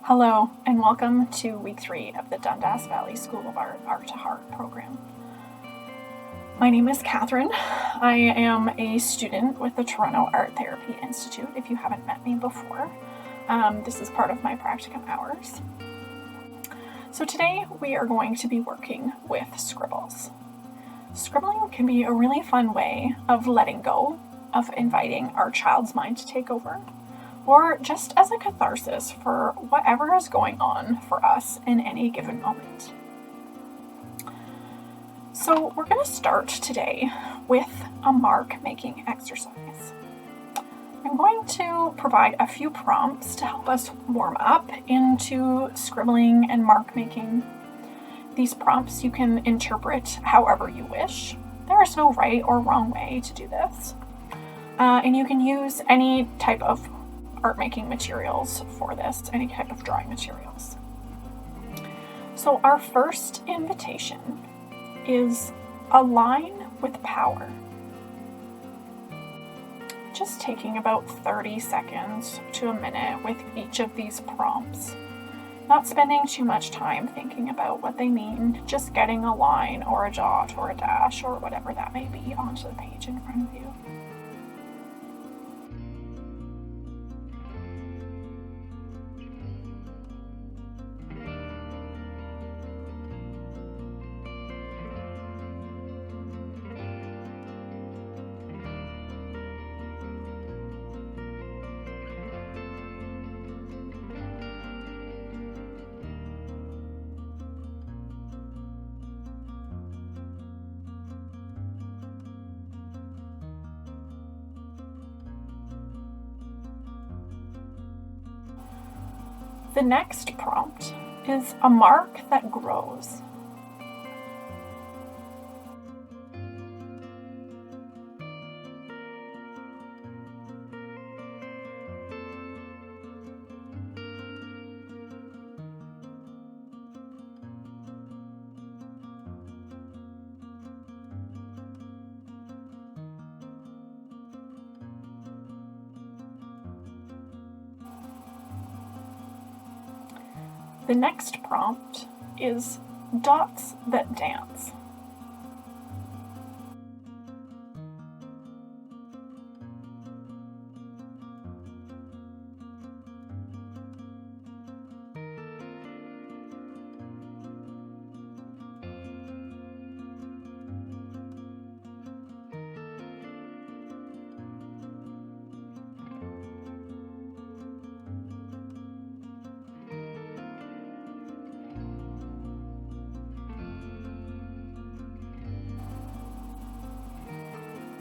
Hello, and welcome to week 3 of the Dundas Valley School of Art Art to Heart program. My name is Catherine. I am a student with the Toronto Art Therapy Institute, if you haven't met me before. This is part of my practicum hours. So today we are going to be working with scribbles. Scribbling can be a really fun way of letting go, of inviting our child's mind to take over, or just as a catharsis for whatever is going on for us in any given moment. So we're going to start today with a mark making exercise. I'm going to provide a few prompts to help us warm up into scribbling and mark making. These prompts you can interpret however you wish. There is no right or wrong way to do this. And you can use any type of art making materials for this, any type of drawing materials. So our first invitation is align with power. Just taking about 30 seconds to a minute with each of these prompts. Not spending too much time thinking about what they mean, just getting a line or a dot or a dash or whatever that may be onto the page in front of you. The next prompt is a mark that grows. The next prompt is dots that dance.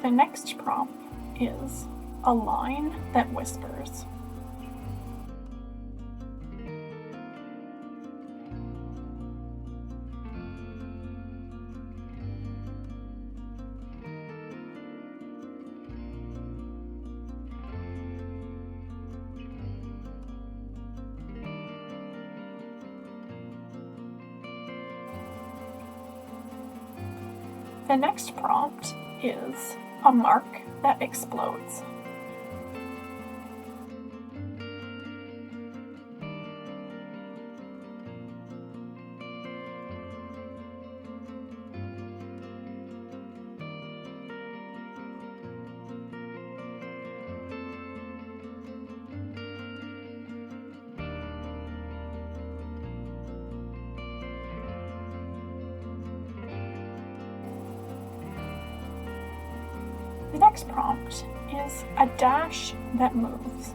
The next prompt is a line that whispers. The next prompt is a mark that explodes. The next prompt is a dash that moves.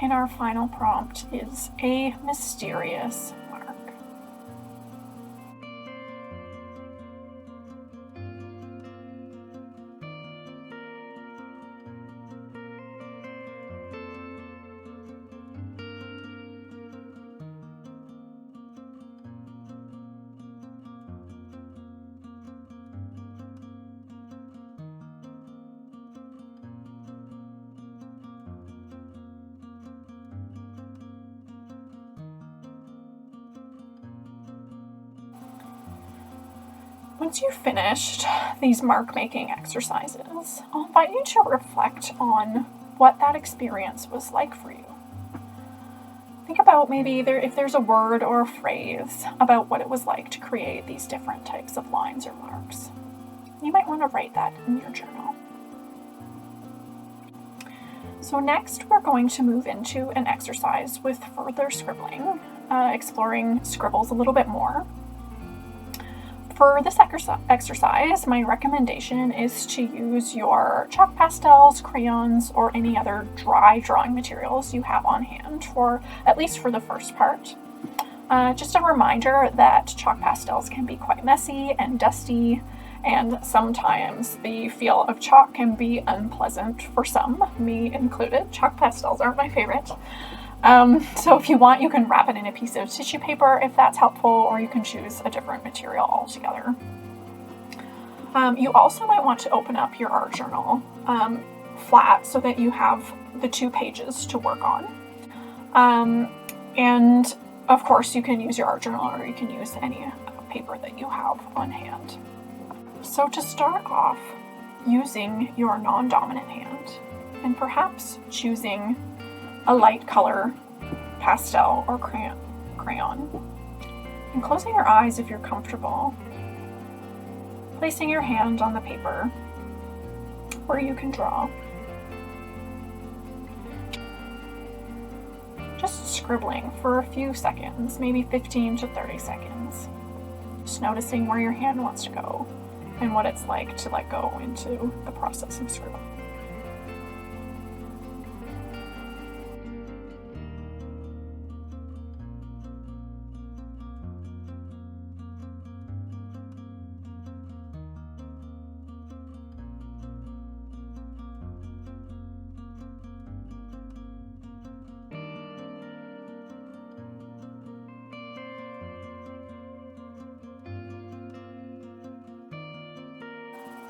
And our final prompt is a mysterious mark. Once you've finished these mark making exercises, I'll invite you to reflect on what that experience was like for you. Think about maybe if there's a word or a phrase about what it was like to create these different types of lines or marks. You might want to write that in your journal. So next we're going to move into an exercise with further scribbling, exploring Scribbles a little bit more. For this exercise, my recommendation is to use your chalk pastels, crayons, or any other dry drawing materials you have on hand at least for the first part. Just a reminder that chalk pastels can be quite messy and dusty, and sometimes the feel of chalk can be unpleasant for some, me included. Chalk pastels aren't my favorite. So if you want, you can wrap it in a piece of tissue paper if that's helpful, or you can choose a different material altogether. You also might want to open up your art journal flat so that you have the 2 pages to work on. And of course, you can use your art journal, or you can use any paper that you have on hand. So to start off, using your non-dominant hand and perhaps choosing a light color pastel or crayon, and closing your eyes if you're comfortable, placing your hand on the paper where you can draw. Just scribbling for a few seconds, maybe 15 to 30 seconds. Just noticing where your hand wants to go and what it's like to let go into the process of scribbling.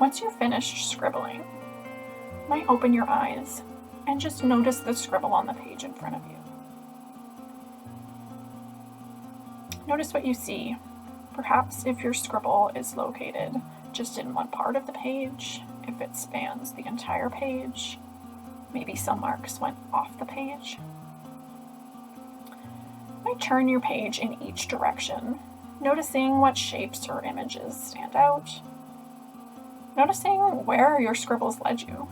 Once you've finished scribbling, you might open your eyes and just notice the scribble on the page in front of you. Notice what you see. Perhaps if your scribble is located just in one part of the page, if it spans the entire page, maybe some marks went off the page. You might turn your page in each direction, noticing what shapes or images stand out. Noticing where your scribbles led you.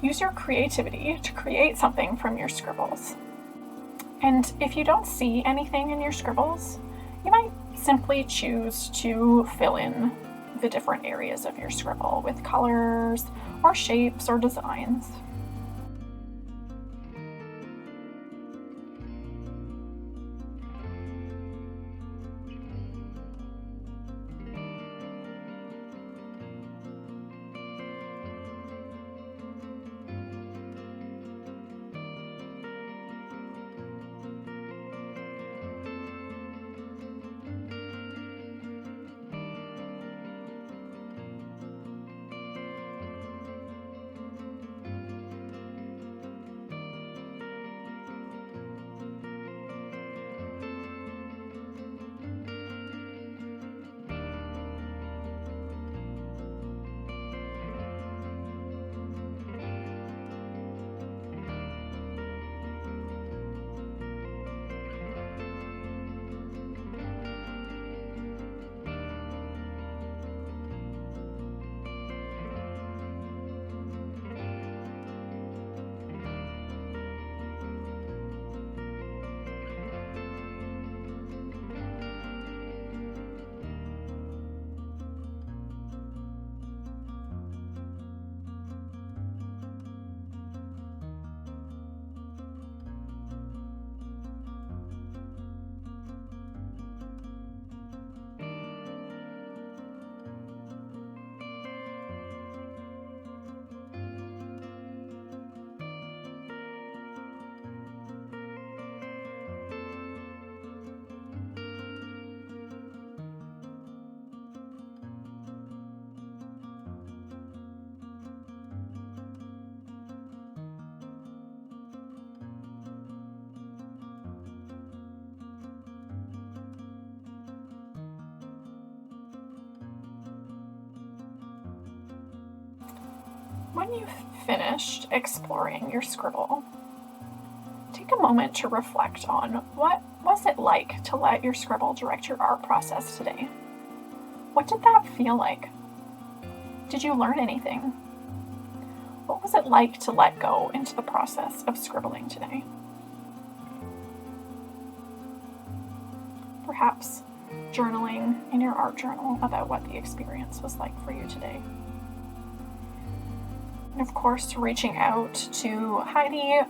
Use your creativity to create something from your scribbles. And if you don't see anything in your scribbles, you might simply choose to fill in the different areas of your scribble with colors or shapes or designs. When you've finished exploring your scribble, take a moment to reflect on what was it like to let your scribble direct your art process today? What did that feel like? Did you learn anything? What was it like to let go into the process of scribbling today? Perhaps journaling in your art journal about what the experience was like for you today. And of course, reaching out to Heidi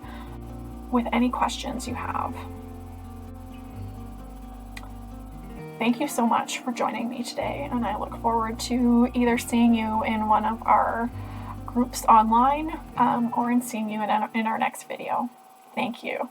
with any questions you have. Thank you so much for joining me today, and I look forward to either seeing you in one of our groups online or in seeing you in our next video. Thank you.